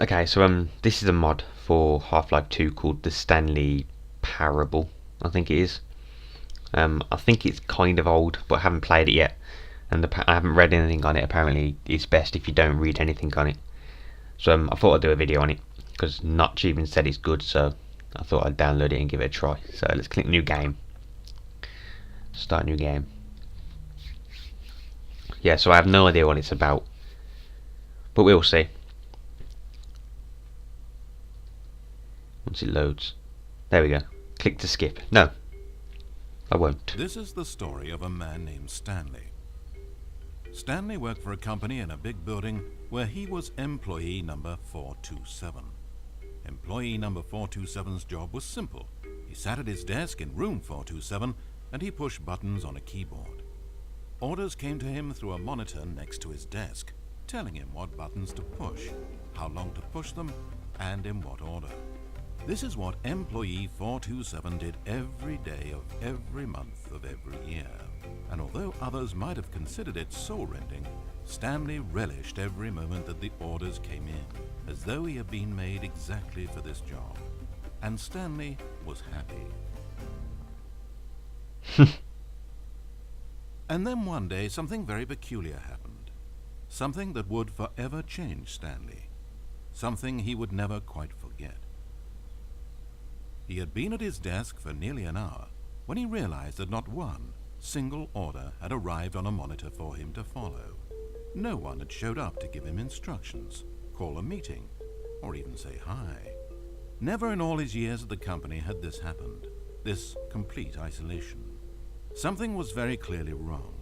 Okay, so this is a mod for Half-Life 2 called the Stanley Parable, I think it is. I think it's kind of old, but I haven't played it yet, and I haven't read anything on it. Apparently, it's best if you don't read anything on it. So I thought I'd do a video on it because Notch even said it's good, so I thought I'd download it and give it a try. So let's click new game, start new game. Yeah, so I have no idea what it's about, but we'll see once it loads. There we go. Click to skip. No, I won't. This is the story of a man named Stanley. Stanley worked for a company in a big building where he was employee number 427. Employee number 427's job was simple. He sat at his desk in room 427 and he pushed buttons on a keyboard. Orders came to him through a monitor next to his desk, telling him what buttons to push, how long to push them, and in what order. This is what employee 427 did every day of every month of every year. And although others might have considered it soul-rending, Stanley relished every moment that the orders came in, as though he had been made exactly for this job. And Stanley was happy. And then one day something very peculiar happened. Something that would forever change Stanley. Something he would never quite forget. He had been at his desk for nearly an hour when he realized that not one single order had arrived on a monitor for him to follow. No one had showed up to give him instructions, call a meeting, or even say hi. Never in all his years at the company had this happened, this complete isolation. Something was very clearly wrong.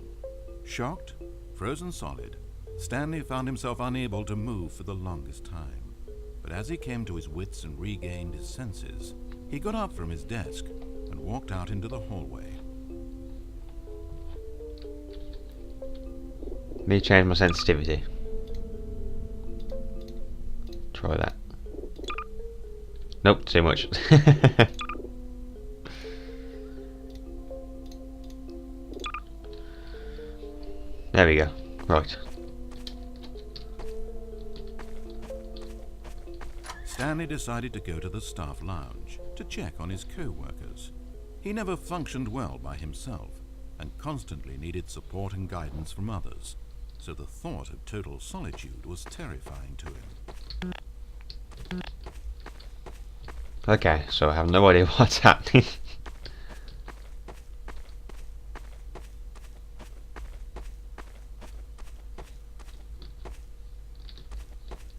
Shocked, frozen solid, Stanley found himself unable to move for the longest time. But as he came to his wits and regained his senses, he got up from his desk and walked out into the hallway. Let me change my sensitivity. Try that. Nope, too much. There we go. Right. Stanley decided to go to the staff lounge to check on his co-workers. He never functioned well by himself and constantly needed support and guidance from others, so the thought of total solitude was terrifying to him. Okay, so I have no idea what's happening.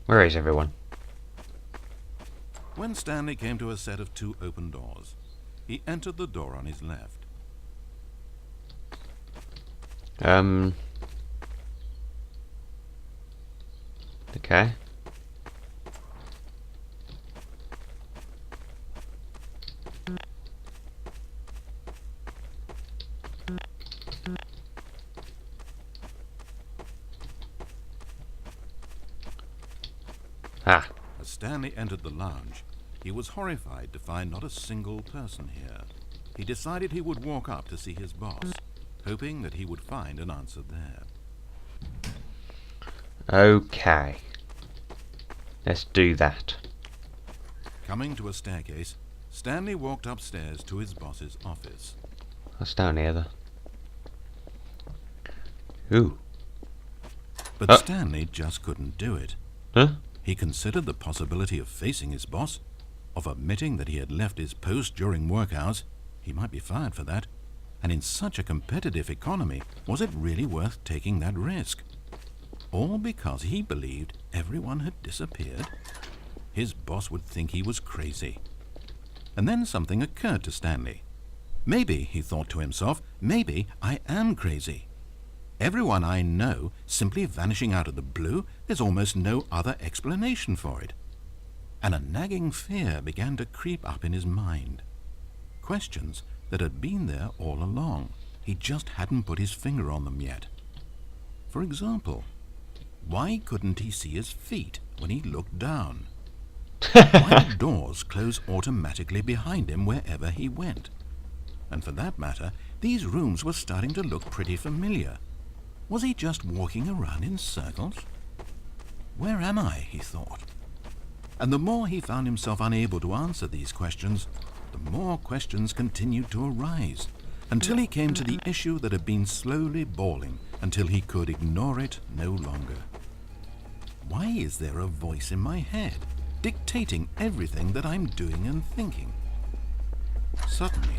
Where is everyone? When Stanley came to a set of 2 open doors, he entered the door on his left. Okay. Ah. As Stanley entered the lounge, he was horrified to find not a single person here. He decided he would walk up to see his boss, hoping that he would find an answer there. Okay. Let's do that. Coming to a staircase, Stanley walked upstairs to his boss's office. That's down here, though. Ooh. But Stanley just couldn't do it. Huh? He considered the possibility of facing his boss, of admitting that he had left his post during work hours. He might be fired for that. And in such a competitive economy, was it really worth taking that risk? All because he believed everyone had disappeared? His boss would think he was crazy. And then something occurred to Stanley. Maybe, he thought to himself, maybe I am crazy. Everyone I know simply vanishing out of the blue, there's almost no other explanation for it. And a nagging fear began to creep up in his mind. Questions that had been there all along. He just hadn't put his finger on them yet. For example, why couldn't he see his feet when he looked down? Why did doors close automatically behind him wherever he went? And for that matter, these rooms were starting to look pretty familiar. Was he just walking around in circles? Where am I, he thought. And the more he found himself unable to answer these questions, the more questions continued to arise, until he came to the issue that had been slowly boiling until he could ignore it no longer. Why is there a voice in my head, dictating everything that I'm doing and thinking? Suddenly,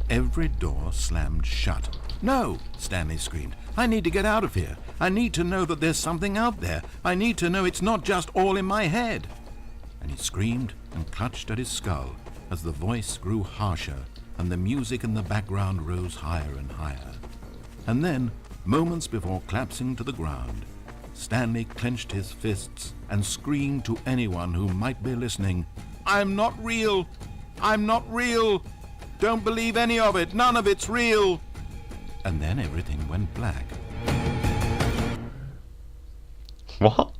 every door slammed shut. "No!" Stanley screamed. "I need to get out of here. I need to know that there's something out there. I need to know it's not just all in my head." And he screamed and clutched at his skull as the voice grew harsher and the music in the background rose higher and higher. And then, moments before collapsing to the ground, Stanley clenched his fists and screamed to anyone who might be listening, "I'm not real! I'm not real! Don't believe any of it! None of it's real!" And then everything went black. What?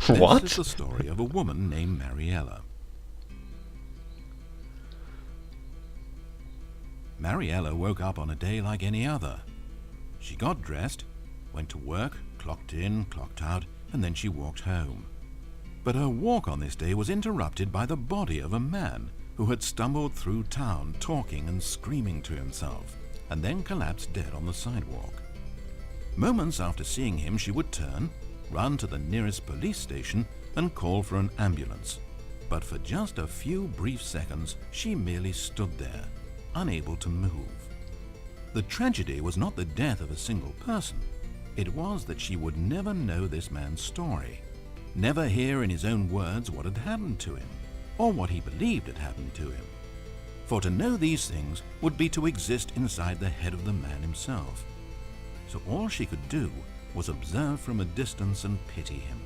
What? This is the story of a woman named Mariella. Mariella woke up on a day like any other. She got dressed, went to work, clocked in, clocked out, and then she walked home. But her walk on this day was interrupted by the body of a man who had stumbled through town talking and screaming to himself, and then collapsed dead on the sidewalk. Moments after seeing him, she would turn, run to the nearest police station, and call for an ambulance. But for just a few brief seconds, she merely stood there, unable to move. The tragedy was not the death of a single person. It was that she would never know this man's story, never hear in his own words what had happened to him, or what he believed had happened to him. For to know these things would be to exist inside the head of the man himself. So all she could do was observe from a distance and pity him.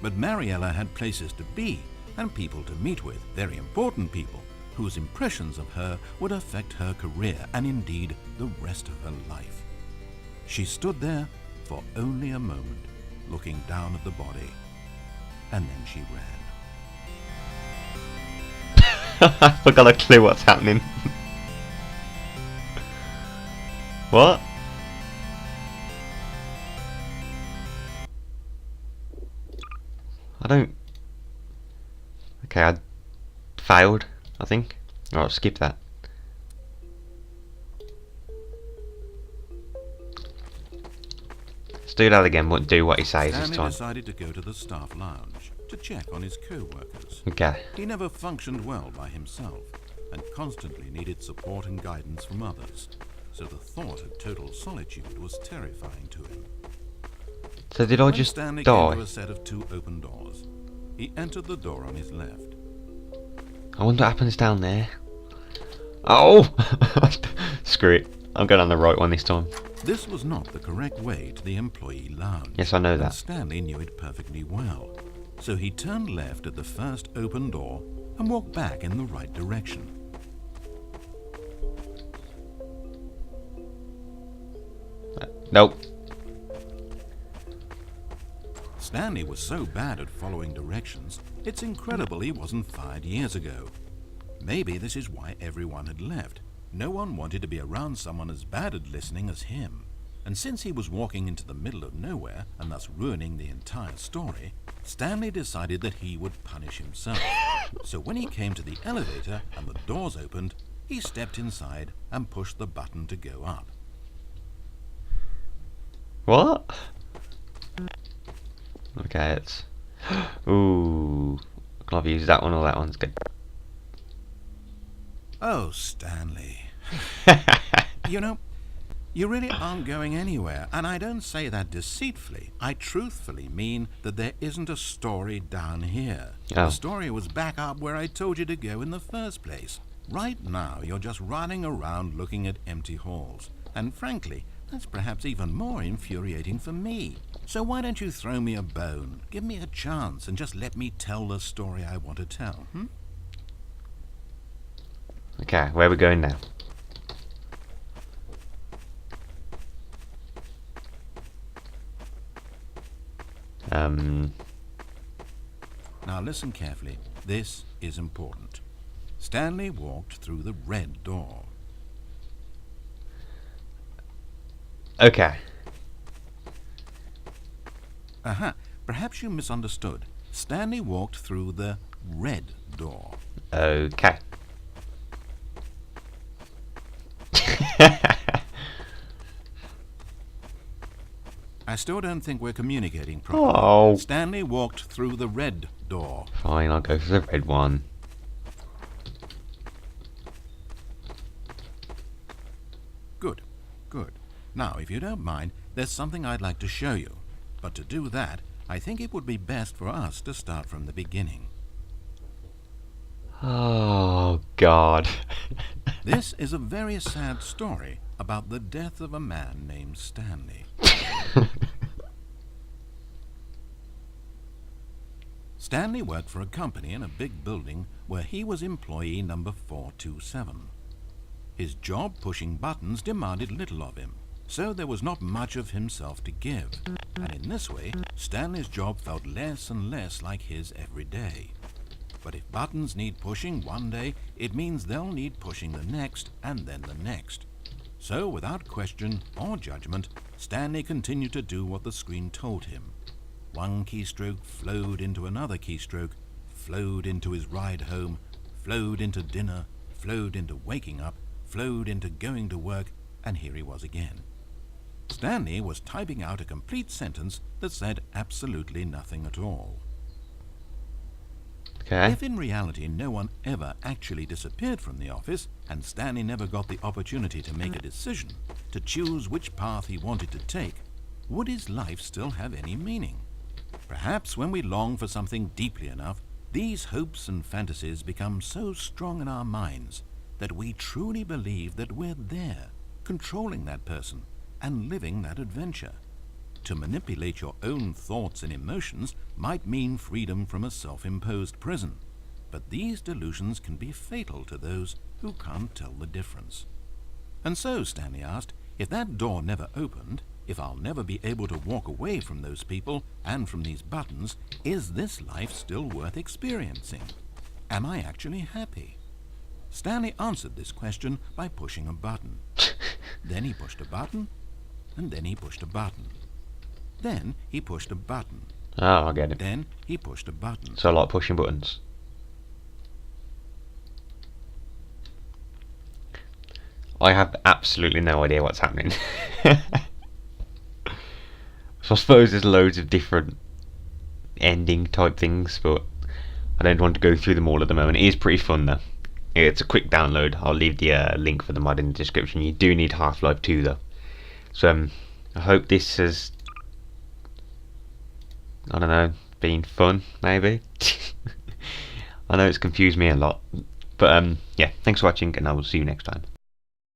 But Mariella had places to be and people to meet with, very important people, whose impressions of her would affect her career and indeed the rest of her life. She stood there for only a moment, looking down at the body, and then she ran. I've got a clue what's happening. What? I don't... Okay, I failed, I think. Alright, skip that. Let's do that again, but do what he says this Stanley time. decided to go to the staff lounge to check on his co-workers. Okay. He never functioned well by himself and constantly needed support and guidance from others, so the thought of total solitude was terrifying to him. So did I When just Stanley came die? to a set of two open doors, he entered the door on his left. I wonder what happens down there. Oh! Screw it. I'm going on the right one this time. This was not the correct way to the employee lounge. Yes, I know and that. Stanley knew it perfectly well. So he turned left at the first open door and walked back in the right direction. Nope. Stanley was so bad at following directions, it's incredible he wasn't fired years ago. Maybe this is why everyone had left. No one wanted to be around someone as bad at listening as him. And since he was walking into the middle of nowhere and thus ruining the entire story, Stanley decided that he would punish himself. So when he came to the elevator and the doors opened, he stepped inside and pushed the button to go up. What? Okay, it's... Ooh. Can I use that one or that one's good? Oh, Stanley. You know, you really aren't going anywhere, and I don't say that deceitfully. I truthfully mean that there isn't a story down here. Oh. The story was back up where I told you to go in the first place. Right now, you're just running around looking at empty halls. And frankly, that's perhaps even more infuriating for me. So why don't you throw me a bone, give me a chance, and just let me tell the story I want to tell, hmm? Okay, where are we going now? Now listen carefully. This is important. Stanley walked through the red door. Okay. Aha, perhaps you misunderstood. Stanley walked through the red door. Okay. I still don't think we're communicating properly. Oh. Stanley walked through the red door. Fine, I'll go for the red one. Good, good. Now, if you don't mind, there's something I'd like to show you. But to do that, I think it would be best for us to start from the beginning. Oh, God. This is a very sad story about the death of a man named Stanley. Stanley worked for a company in a big building where he was employee number 427. His job pushing buttons demanded little of him, so there was not much of himself to give, and in this way, Stanley's job felt less and less like his every day. But if buttons need pushing one day, it means they'll need pushing the next and then the next. So, without question or judgment, Stanley continued to do what the screen told him. One keystroke flowed into another keystroke, flowed into his ride home, flowed into dinner, flowed into waking up, flowed into going to work, and here he was again. Stanley was typing out a complete sentence that said absolutely nothing at all. Okay. If in reality no one ever actually disappeared from the office, and Stanley never got the opportunity to make a decision, to choose which path he wanted to take, would his life still have any meaning? Perhaps when we long for something deeply enough, these hopes and fantasies become so strong in our minds that we truly believe that we're there, controlling that person and living that adventure. To manipulate your own thoughts and emotions might mean freedom from a self-imposed prison, but these delusions can be fatal to those who can't tell the difference. And so, Stanley asked, if that door never opened, if I'll never be able to walk away from those people and from these buttons, is this life still worth experiencing? Am I actually happy? Stanley answered this question by pushing a button. Then he pushed a button, and then he pushed a button. Then he pushed a button. Oh, I get it. Then he pushed a button. So I like pushing buttons. I have absolutely no idea what's happening. So I suppose there's loads of different ending type things, but I don't want to go through them all at the moment. It is pretty fun though. It's a quick download. I'll leave the link for the mod in the description. You do need Half-Life 2 though. So I hope this has, I don't know, been fun maybe. I know it's confused me a lot. But yeah, thanks for watching and I will see you next time.